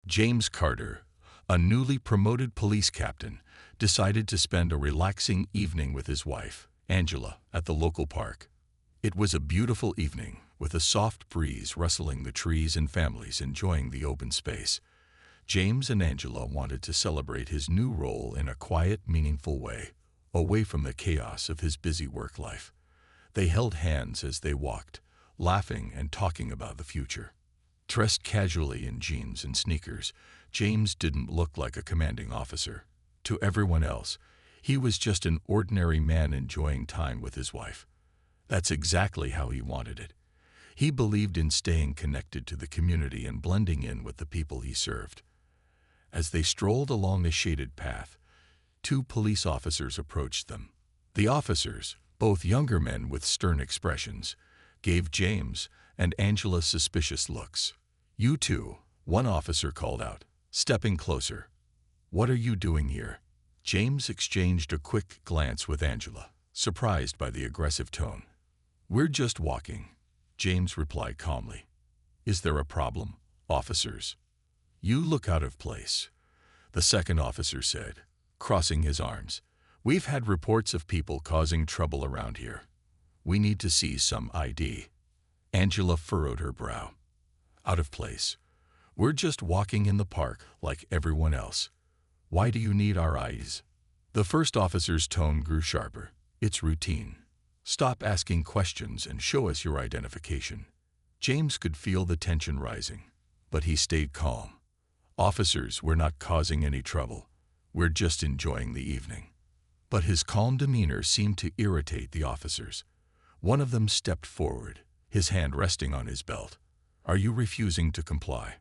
James Carter, a newly promoted police captain, decided to spend a relaxing evening with his wife, Angela, at the local park. It was a beautiful evening, with a soft breeze rustling the trees and families enjoying the open space. James and Angela wanted to celebrate his new role in a quiet, meaningful way, away from the chaos of his busy work life. They held hands as they walked, laughing and talking about the future. Dressed casually in jeans and sneakers, James didn't look like a commanding officer. To everyone else, he was just an ordinary man enjoying time with his wife. That's exactly how he wanted it. He believed in staying connected to the community and blending in with the people he served. As they strolled along a shaded path, two police officers approached them. The officers, both younger men with stern expressions, gave James and Angela suspicious looks. "You two," one officer called out, stepping closer. "What are you doing here?" James exchanged a quick glance with Angela, surprised by the aggressive tone. "We're just walking," James replied calmly. "Is there a problem, officers?" "You look out of place," the second officer said, crossing his arms. "We've had reports of people causing trouble around here. We need to see some ID." Angela furrowed her brow. "Out of place. We're just walking in the park like everyone else. Why do you need our eyes?" The first officer's tone grew sharper. "It's routine. Stop asking questions and show us your identification." James could feel the tension rising, but he stayed calm. "Officers, we're not causing any trouble. We're just enjoying the evening." But his calm demeanor seemed to irritate the officers. One of them stepped forward, his hand resting on his belt. "Are you refusing to comply?"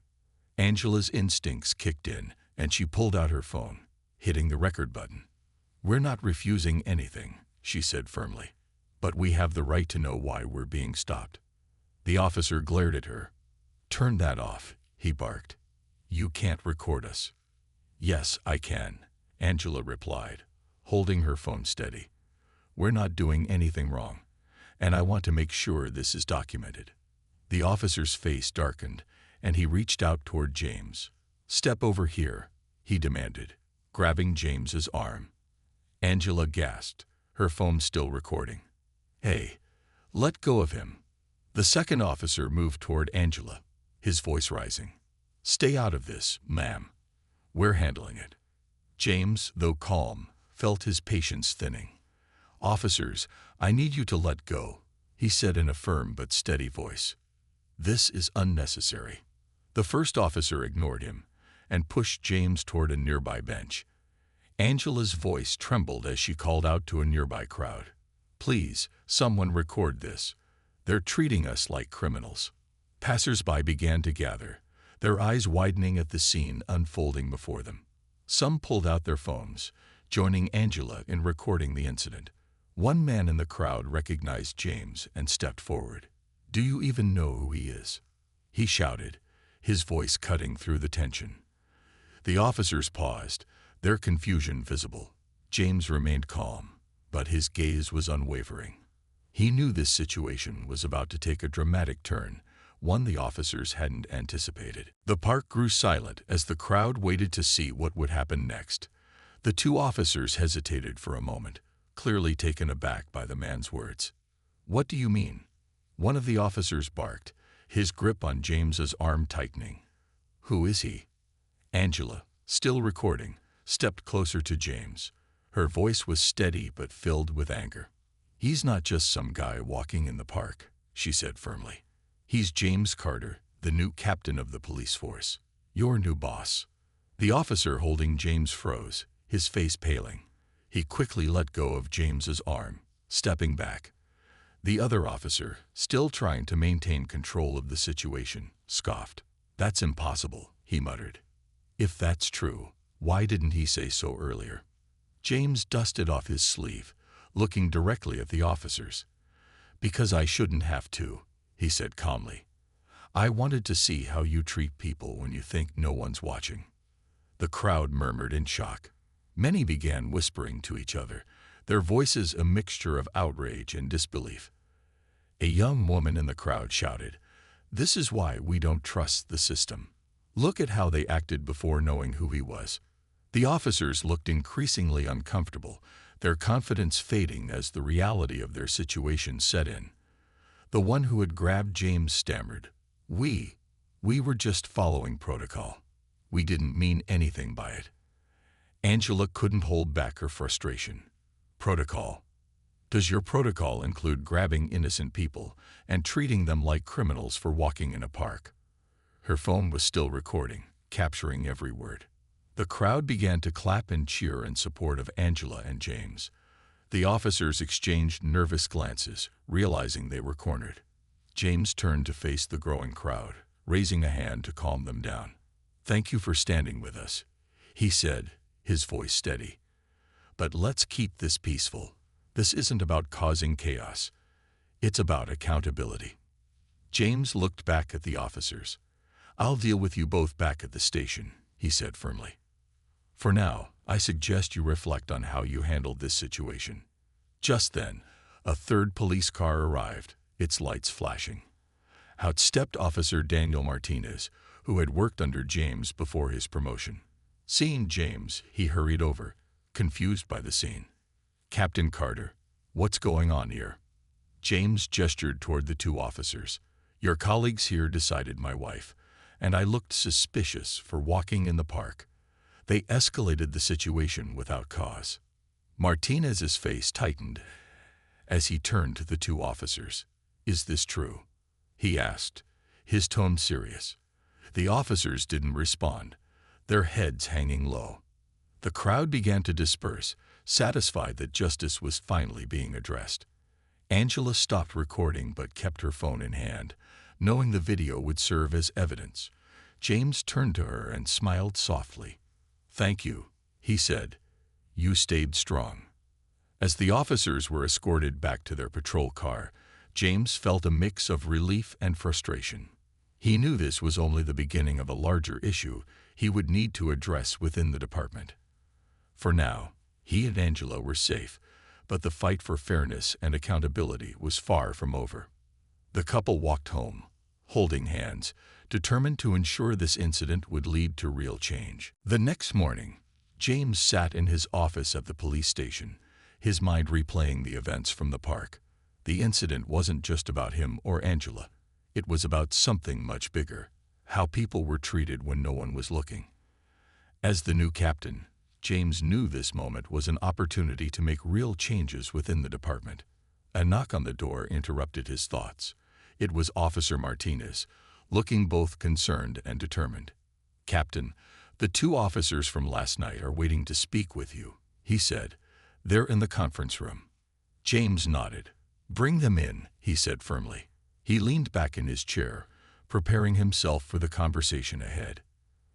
Angela's instincts kicked in, and she pulled out her phone, hitting the record button. "We're not refusing anything," she said firmly. "But we have the right to know why we're being stopped." The officer glared at her. "Turn that off," he barked. "You can't record us." "Yes, I can," Angela replied, holding her phone steady. "We're not doing anything wrong, and I want to make sure this is documented." The officer's face darkened, and he reached out toward James. "Step over here," he demanded, grabbing James's arm. Angela gasped, her phone still recording. "Hey, let go of him." The second officer moved toward Angela, his voice rising. "Stay out of this, ma'am. We're handling it." James, though calm, felt his patience thinning. "Officers, I need you to let go," he said in a firm but steady voice. "This is unnecessary." The first officer ignored him and pushed James toward a nearby bench. Angela's voice trembled as she called out to a nearby crowd. "Please, someone record this. They're treating us like criminals." Passers-by began to gather, their eyes widening at the scene unfolding before them. Some pulled out their phones, joining Angela in recording the incident. One man in the crowd recognized James and stepped forward. "Do you even know who he is?" he shouted, his voice cutting through the tension. The officers paused, their confusion visible. James remained calm, but his gaze was unwavering. He knew this situation was about to take a dramatic turn, one the officers hadn't anticipated. The park grew silent as the crowd waited to see what would happen next. The two officers hesitated for a moment, clearly taken aback by the man's words. "What do you mean?" One of the officers barked, his grip on James's arm tightening. "Who is he?" Angela, still recording, stepped closer to James. Her voice was steady but filled with anger. "He's not just some guy walking in the park," she said firmly. "He's James Carter, the new captain of the police force. Your new boss." The officer holding James froze, his face paling. He quickly let go of James's arm, stepping back. The other officer, still trying to maintain control of the situation, scoffed. "That's impossible," he muttered. "If that's true, why didn't he say so earlier?" James dusted off his sleeve, looking directly at the officers. "Because I shouldn't have to," he said calmly. "I wanted to see how you treat people when you think no one's watching." The crowd murmured in shock. Many began whispering to each other, their voices a mixture of outrage and disbelief. A young woman in the crowd shouted, "This is why we don't trust the system. Look at how they acted before knowing who he was." The officers looked increasingly uncomfortable, their confidence fading as the reality of their situation set in. The one who had grabbed James stammered, We were just following protocol. We didn't mean anything by it." Angela couldn't hold back her frustration. "Protocol? Does your protocol include grabbing innocent people and treating them like criminals for walking in a park?" Her phone was still recording, capturing every word. The crowd began to clap and cheer in support of Angela and James. The officers exchanged nervous glances, realizing they were cornered. James turned to face the growing crowd, raising a hand to calm them down. "Thank you for standing with us," he said, his voice steady. "But let's keep this peaceful. This isn't about causing chaos. It's about accountability." James looked back at the officers. "I'll deal with you both back at the station," he said firmly. "For now, I suggest you reflect on how you handled this situation." Just then, a third police car arrived, its lights flashing. Out stepped Officer Daniel Martinez, who had worked under James before his promotion. Seeing James, he hurried over, confused by the scene. "Captain Carter, what's going on here?" James gestured toward the two officers. "Your colleagues here decided my wife, and I looked suspicious for walking in the park. They escalated the situation without cause." Martinez's face tightened as he turned to the two officers. "Is this true?" he asked, his tone serious. The officers didn't respond, their heads hanging low. The crowd began to disperse, satisfied that justice was finally being addressed. Angela stopped recording but kept her phone in hand, knowing the video would serve as evidence. James turned to her and smiled softly. "Thank you," he said. "You stayed strong." As the officers were escorted back to their patrol car, James felt a mix of relief and frustration. He knew this was only the beginning of a larger issue he would need to address within the department. For now, he and Angela were safe, but the fight for fairness and accountability was far from over. The couple walked home, holding hands, determined to ensure this incident would lead to real change. The next morning, James sat in his office at the police station, his mind replaying the events from the park. The incident wasn't just about him or Angela. It was about something much bigger, how people were treated when no one was looking. As the new captain, James knew this moment was an opportunity to make real changes within the department. A knock on the door interrupted his thoughts. It was Officer Martinez, looking both concerned and determined. "Captain, the two officers from last night are waiting to speak with you," he said. "They're in the conference room." James nodded. "Bring them in," he said firmly. He leaned back in his chair, preparing himself for the conversation ahead.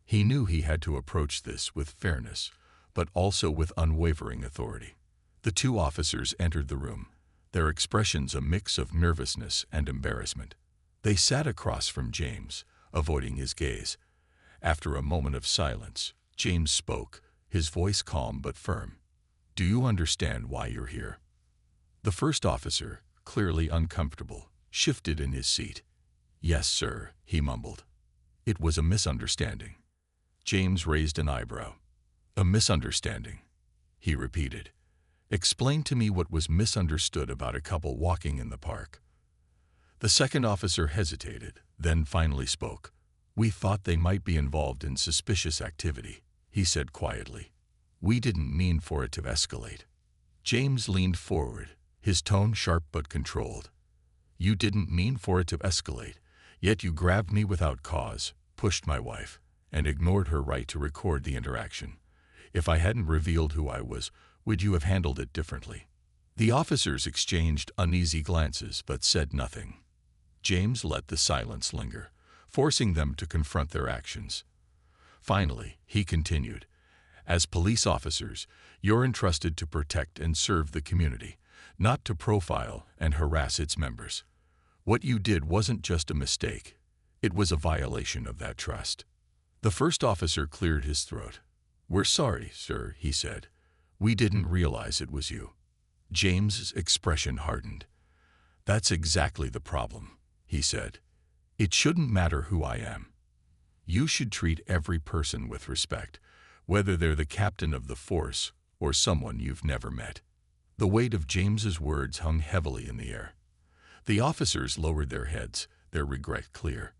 He knew he had to approach this with fairness, but also with unwavering authority. The two officers entered the room, their expressions a mix of nervousness and embarrassment. They sat across from James, avoiding his gaze. After a moment of silence, James spoke, his voice calm but firm. "Do you understand why you're here?" The first officer, clearly uncomfortable, shifted in his seat. "Yes, sir," he mumbled. "It was a misunderstanding." James raised an eyebrow. "A misunderstanding," he repeated. "Explain to me what was misunderstood about a couple walking in the park." The second officer hesitated, then finally spoke. "We thought they might be involved in suspicious activity," he said quietly. "We didn't mean for it to escalate." James leaned forward, his tone sharp but controlled. "You didn't mean for it to escalate, yet you grabbed me without cause, pushed my wife, and ignored her right to record the interaction. If I hadn't revealed who I was, would you have handled it differently?" The officers exchanged uneasy glances but said nothing. James let the silence linger, forcing them to confront their actions. Finally, he continued, "As police officers, you're entrusted to protect and serve the community, not to profile and harass its members. What you did wasn't just a mistake, it was a violation of that trust." The first officer cleared his throat. "We're sorry, sir," he said. "We didn't realize it was you." James's expression hardened. "That's exactly the problem," he said. "It shouldn't matter who I am." You should treat every person with respect, whether they're the captain of the force or someone you've never met." The weight of James's words hung heavily in the air. The officers lowered their heads, their regret clear.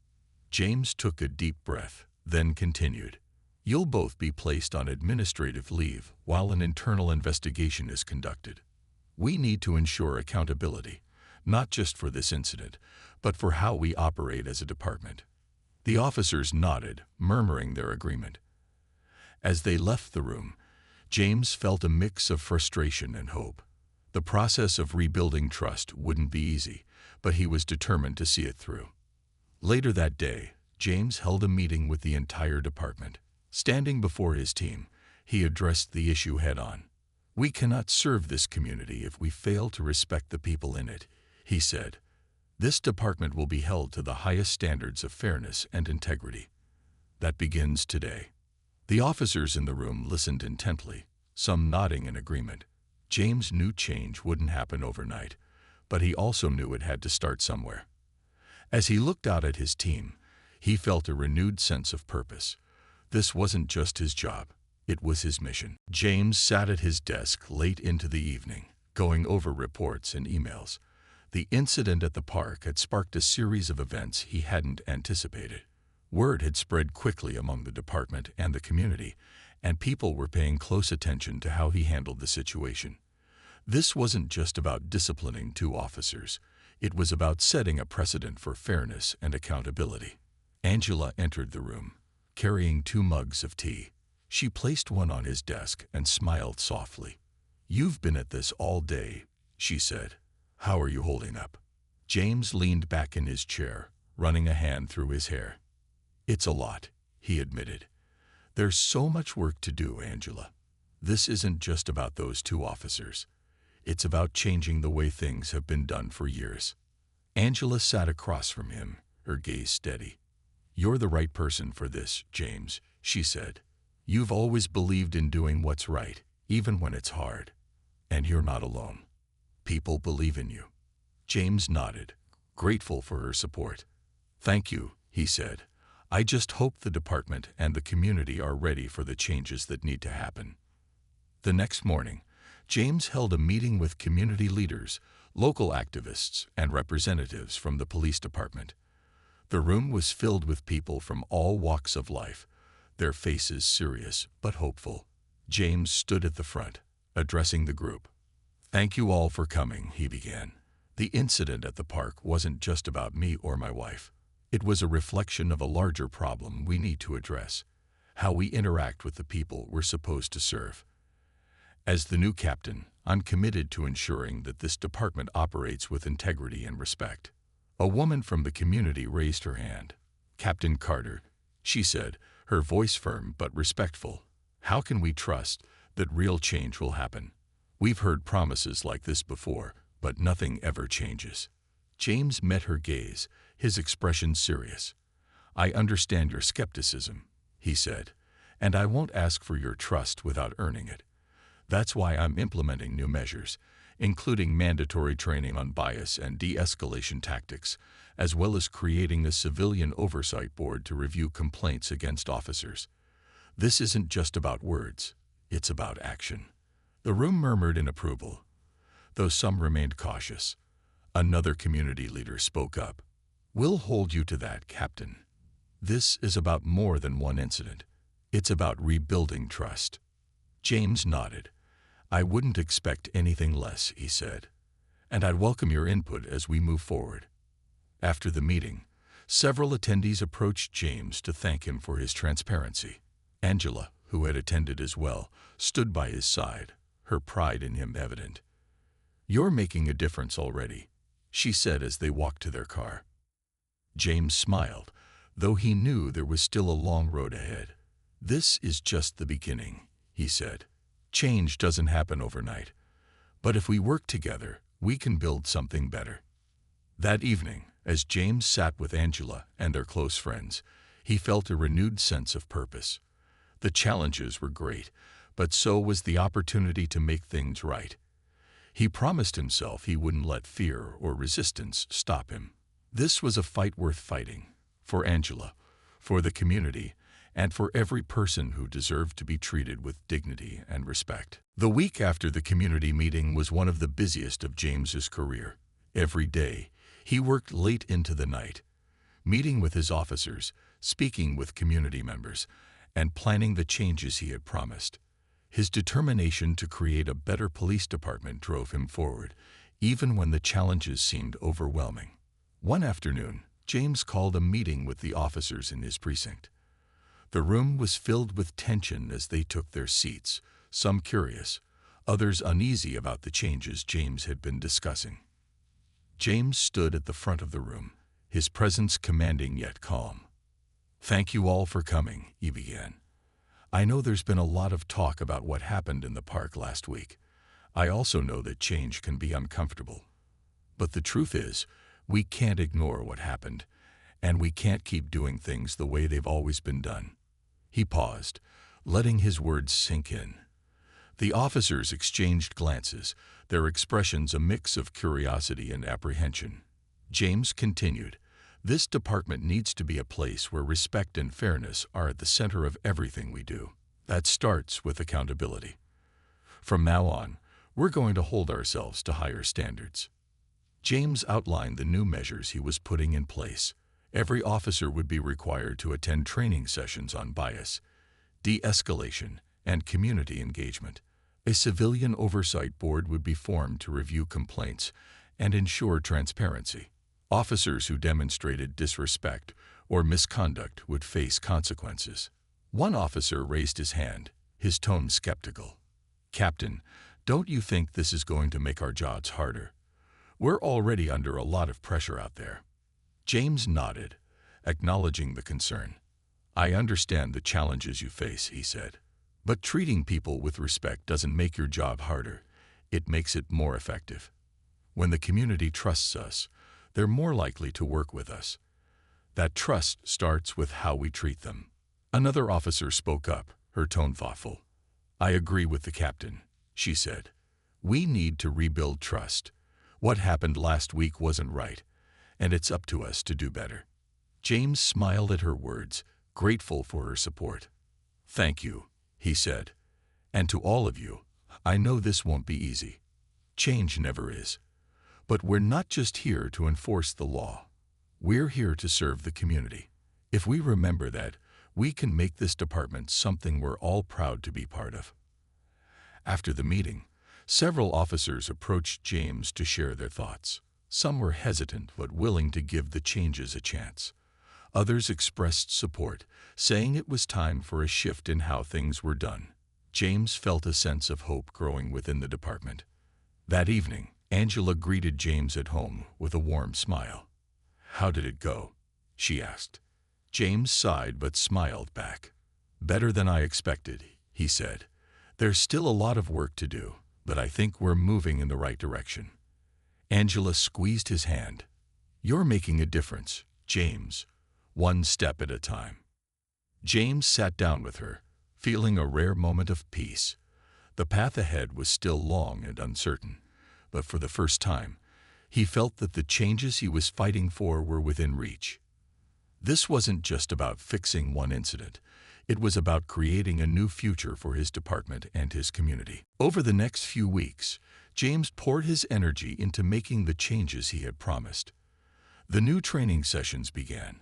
James took a deep breath, then continued. "You'll both be placed on administrative leave while an internal investigation is conducted. We need to ensure accountability, not just for this incident, but for how we operate as a department." The officers nodded, murmuring their agreement. As they left the room, James felt a mix of frustration and hope. The process of rebuilding trust wouldn't be easy, but he was determined to see it through. Later that day, James held a meeting with the entire department. Standing before his team, he addressed the issue head-on. "We cannot serve this community if we fail to respect the people in it," he said. "This department will be held to the highest standards of fairness and integrity. That begins today." The officers in the room listened intently, some nodding in agreement. James knew change wouldn't happen overnight, but he also knew it had to start somewhere. As he looked out at his team, he felt a renewed sense of purpose. This wasn't just his job, it was his mission. James sat at his desk late into the evening, going over reports and emails. The incident at the park had sparked a series of events he hadn't anticipated. Word had spread quickly among the department and the community, and people were paying close attention to how he handled the situation. This wasn't just about disciplining two officers. It was about setting a precedent for fairness and accountability. Angela entered the room, carrying 2 mugs of tea. She placed one on his desk and smiled softly. "You've been at this all day," she said. "How are you holding up?" James leaned back in his chair, running a hand through his hair. "It's a lot," he admitted. "There's so much work to do, Angela. This isn't just about those 2 officers. It's about changing the way things have been done for years." Angela sat across from him, her gaze steady. "You're the right person for this, James," she said. "You've always believed in doing what's right, even when it's hard. And you're not alone. People believe in you." James nodded, grateful for her support. "Thank you," he said. "I just hope the department and the community are ready for the changes that need to happen." The next morning, James held a meeting with community leaders, local activists, and representatives from the police department. The room was filled with people from all walks of life, their faces serious but hopeful. James stood at the front, addressing the group. "Thank you all for coming," he began. "The incident at the park wasn't just about me or my wife. It was a reflection of a larger problem we need to address: how we interact with the people we're supposed to serve. As the new captain, I'm committed to ensuring that this department operates with integrity and respect." A woman from the community raised her hand. "Captain Carter," she said, her voice firm but respectful, "how can we trust that real change will happen? We've heard promises like this before, but nothing ever changes." James met her gaze, his expression serious. "I understand your skepticism," he said, "and I won't ask for your trust without earning it. That's why I'm implementing new measures, including mandatory training on bias and de-escalation tactics, as well as creating a civilian oversight board to review complaints against officers. This isn't just about words, it's about action." The room murmured in approval, though some remained cautious. Another community leader spoke up. "We'll hold you to that, Captain. This is about more than one incident. It's about rebuilding trust." James nodded. "I wouldn't expect anything less," he said, "and I'd welcome your input as we move forward." After the meeting, several attendees approached James to thank him for his transparency. Angela, who had attended as well, stood by his side, her pride in him evident. "You're making a difference already," she said as they walked to their car. James smiled, though he knew there was still a long road ahead. "This is just the beginning," he said. "Change doesn't happen overnight, but if we work together, we can build something better." That evening, as James sat with Angela and their close friends, he felt a renewed sense of purpose. The challenges were great, but so was the opportunity to make things right. He promised himself he wouldn't let fear or resistance stop him. This was a fight worth fighting, for Angela, for the community, and for every person who deserved to be treated with dignity and respect. The week after the community meeting was one of the busiest of James's career. Every day, he worked late into the night, meeting with his officers, speaking with community members, and planning the changes he had promised. His determination to create a better police department drove him forward, even when the challenges seemed overwhelming. One afternoon, James called a meeting with the officers in his precinct. The room was filled with tension as they took their seats, some curious, others uneasy about the changes James had been discussing. James stood at the front of the room, his presence commanding yet calm. "Thank you all for coming," he began. "I know there's been a lot of talk about what happened in the park last week. I also know that change can be uncomfortable. But the truth is, we can't ignore what happened, and we can't keep doing things the way they've always been done." He paused, letting his words sink in. The officers exchanged glances, their expressions a mix of curiosity and apprehension. James continued, "This department needs to be a place where respect and fairness are at the center of everything we do. That starts with accountability. From now on, we're going to hold ourselves to higher standards." James outlined the new measures he was putting in place. Every officer would be required to attend training sessions on bias, de-escalation, and community engagement. A civilian oversight board would be formed to review complaints and ensure transparency. Officers who demonstrated disrespect or misconduct would face consequences. One officer raised his hand, his tone skeptical. "Captain, don't you think this is going to make our jobs harder? We're already under a lot of pressure out there." James nodded, acknowledging the concern. "I understand the challenges you face," he said. "But treating people with respect doesn't make your job harder. It makes it more effective. When the community trusts us, they're more likely to work with us. That trust starts with how we treat them." Another officer spoke up, her tone thoughtful. "I agree with the captain," she said. "We need to rebuild trust. What happened last week wasn't right, and it's up to us to do better." James smiled at her words, grateful for her support. "Thank you," he said. "And to all of you, I know this won't be easy. Change never is. But we're not just here to enforce the law. We're here to serve the community. If we remember that, we can make this department something we're all proud to be part of." After the meeting, several officers approached James to share their thoughts. Some were hesitant but willing to give the changes a chance. Others expressed support, saying it was time for a shift in how things were done. James felt a sense of hope growing within the department. That evening, Angela greeted James at home with a warm smile. "How did it go?" she asked. James sighed but smiled back. "Better than I expected," he said. "There's still a lot of work to do, but I think we're moving in the right direction." Angela squeezed his hand. "You're making a difference, James, one step at a time." James sat down with her, feeling a rare moment of peace. The path ahead was still long and uncertain, but for the first time, he felt that the changes he was fighting for were within reach. This wasn't just about fixing one incident. It was about creating a new future for his department and his community. Over the next few weeks, James poured his energy into making the changes he had promised. The new training sessions began,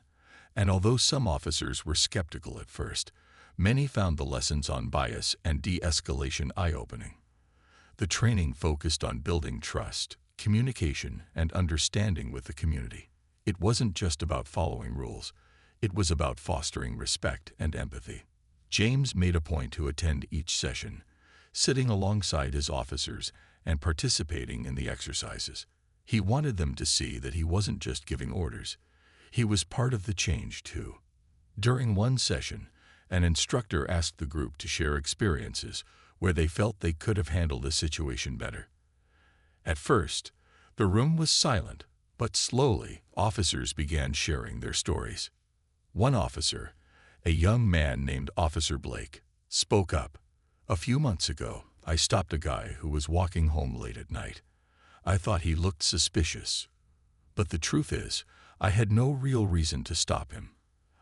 and although some officers were skeptical at first, many found the lessons on bias and de-escalation eye-opening. The training focused on building trust, communication, and understanding with the community. It wasn't just about following rules. It was about fostering respect and empathy. James made a point to attend each session, sitting alongside his officers and participating in the exercises. He wanted them to see that he wasn't just giving orders. He was part of the change, too. During one session, an instructor asked the group to share experiences where they felt they could have handled a situation better. At first, the room was silent, but slowly, officers began sharing their stories. One officer, a young man named Officer Blake, spoke up. "A few months ago, I stopped a guy who was walking home late at night. I thought he looked suspicious. But the truth is, I had no real reason to stop him.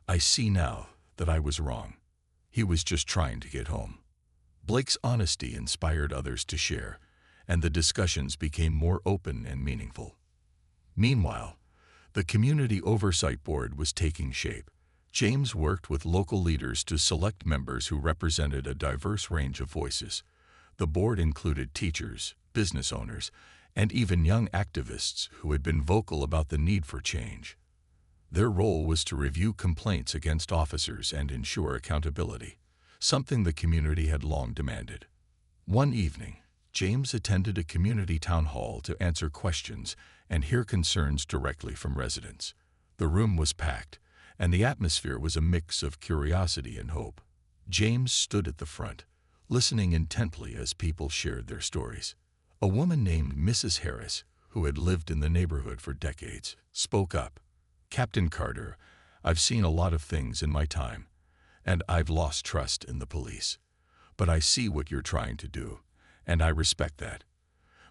I see now that I was wrong. He was just trying to get home. Blake's honesty inspired others to share, and the discussions became more open and meaningful. Meanwhile, the Community Oversight Board was taking shape. James worked with local leaders to select members who represented a diverse range of voices. The board included teachers, business owners, and even young activists who had been vocal about the need for change. Their role was to review complaints against officers and ensure accountability, something the community had long demanded. One evening, James attended a community town hall to answer questions and hear concerns directly from residents. The room was packed, and the atmosphere was a mix of curiosity and hope. James stood at the front, listening intently as people shared their stories. A woman named Mrs. Harris, who had lived in the neighborhood for decades, spoke up. "Captain Carter, I've seen a lot of things in my time, and I've lost trust in the police. But I see what you're trying to do, and I respect that.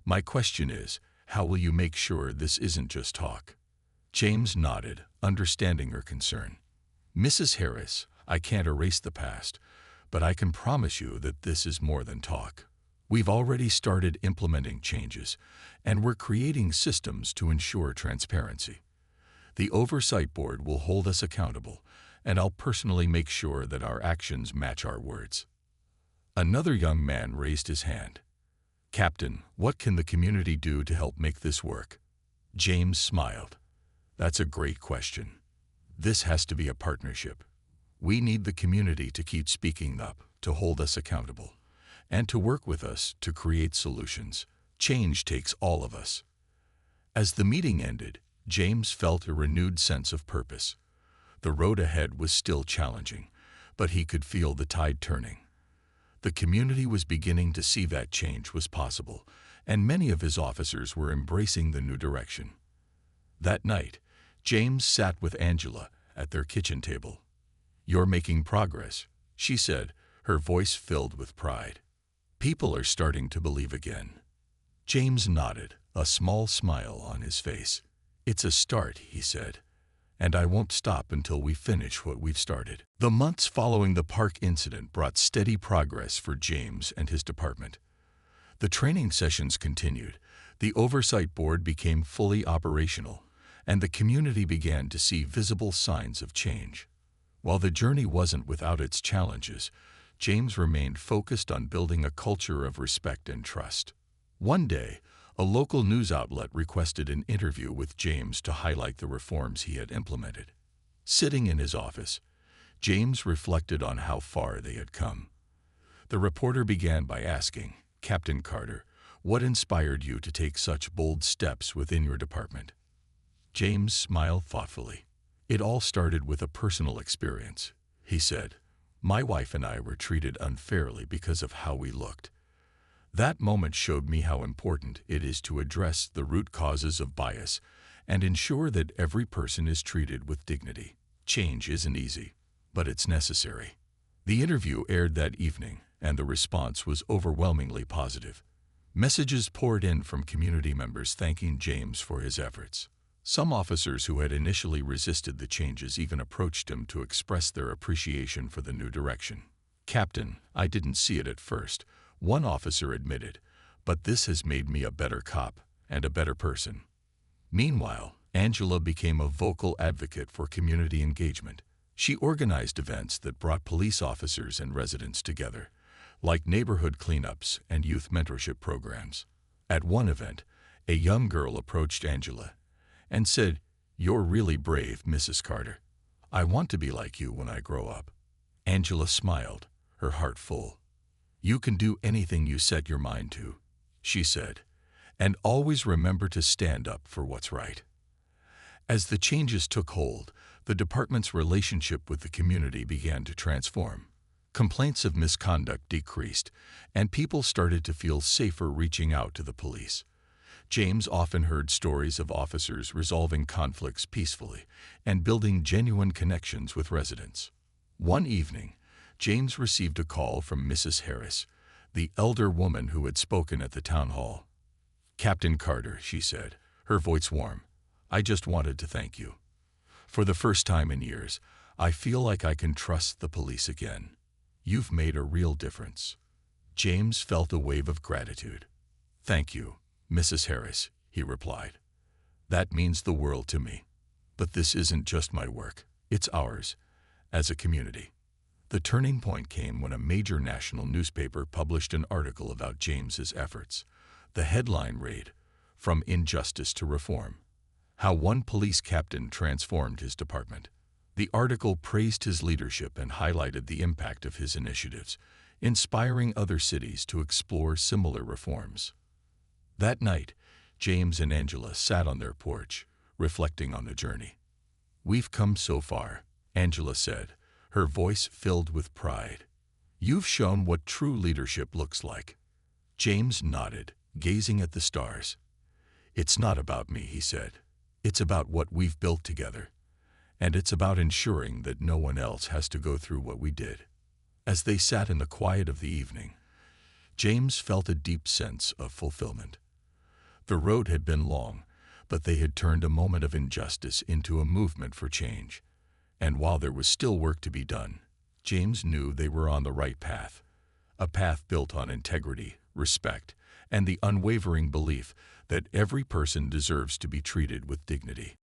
My question is, how will you make sure this isn't just talk?" James nodded, understanding her concern. "Mrs. Harris, I can't erase the past, but I can promise you that this is more than talk. We've already started implementing changes, and we're creating systems to ensure transparency. The Oversight Board will hold us accountable, and I'll personally make sure that our actions match our words." Another young man raised his hand. "Captain, what can the community do to help make this work?" James smiled. "That's a great question. This has to be a partnership. We need the community to keep speaking up, to hold us accountable, and to work with us to create solutions. Change takes all of us." As the meeting ended, James felt a renewed sense of purpose. The road ahead was still challenging, but he could feel the tide turning. The community was beginning to see that change was possible, and many of his officers were embracing the new direction. That night, James sat with Angela at their kitchen table. "You're making progress," she said, her voice filled with pride. "People are starting to believe again." James nodded, a small smile on his face. "It's a start," he said, "and I won't stop until we finish what we've started." The months following the park incident brought steady progress for James and his department. The training sessions continued, the Oversight Board became fully operational, and the community began to see visible signs of change. While the journey wasn't without its challenges, James remained focused on building a culture of respect and trust. One day, a local news outlet requested an interview with James to highlight the reforms he had implemented. Sitting in his office, James reflected on how far they had come. The reporter began by asking, "Captain Carter, what inspired you to take such bold steps within your department?" James smiled thoughtfully. "It all started with a personal experience," he said. "My wife and I were treated unfairly because of how we looked. That moment showed me how important it is to address the root causes of bias and ensure that every person is treated with dignity. Change isn't easy, but it's necessary." The interview aired that evening, and the response was overwhelmingly positive. Messages poured in from community members thanking James for his efforts. Some officers who had initially resisted the changes even approached him to express their appreciation for the new direction. "Captain, I didn't see it at first," one officer admitted, "but this has made me a better cop and a better person." Meanwhile, Angela became a vocal advocate for community engagement. She organized events that brought police officers and residents together, like neighborhood cleanups and youth mentorship programs. At one event, a young girl approached Angela and said, "You're really brave, Mrs. Carter. I want to be like you when I grow up." Angela smiled, her heart full. "You can do anything you set your mind to," she said, "and always remember to stand up for what's right." As the changes took hold, the department's relationship with the community began to transform. Complaints of misconduct decreased, and people started to feel safer reaching out to the police. James often heard stories of officers resolving conflicts peacefully and building genuine connections with residents. One evening, James received a call from Mrs. Harris, the elder woman who had spoken at the town hall. "Captain Carter," she said, her voice warm, "I just wanted to thank you. For the first time in years, I feel like I can trust the police again. You've made a real difference." James felt a wave of gratitude. "Thank you, Mrs. Harris," he replied. "That means the world to me. But this isn't just my work, it's ours, as a community." The turning point came when a major national newspaper published an article about James's efforts. The headline read, "From Injustice to Reform: How One Police Captain Transformed His Department." The article praised his leadership and highlighted the impact of his initiatives, inspiring other cities to explore similar reforms. That night, James and Angela sat on their porch, reflecting on the journey. "We've come so far," Angela said, her voice filled with pride. "You've shown what true leadership looks like." James nodded, gazing at the stars. "It's not about me," he said. "It's about what we've built together. And it's about ensuring that no one else has to go through what we did." As they sat in the quiet of the evening, James felt a deep sense of fulfillment. The road had been long, but they had turned a moment of injustice into a movement for change. And while there was still work to be done, James knew they were on the right path, a path built on integrity, respect, and the unwavering belief that every person deserves to be treated with dignity.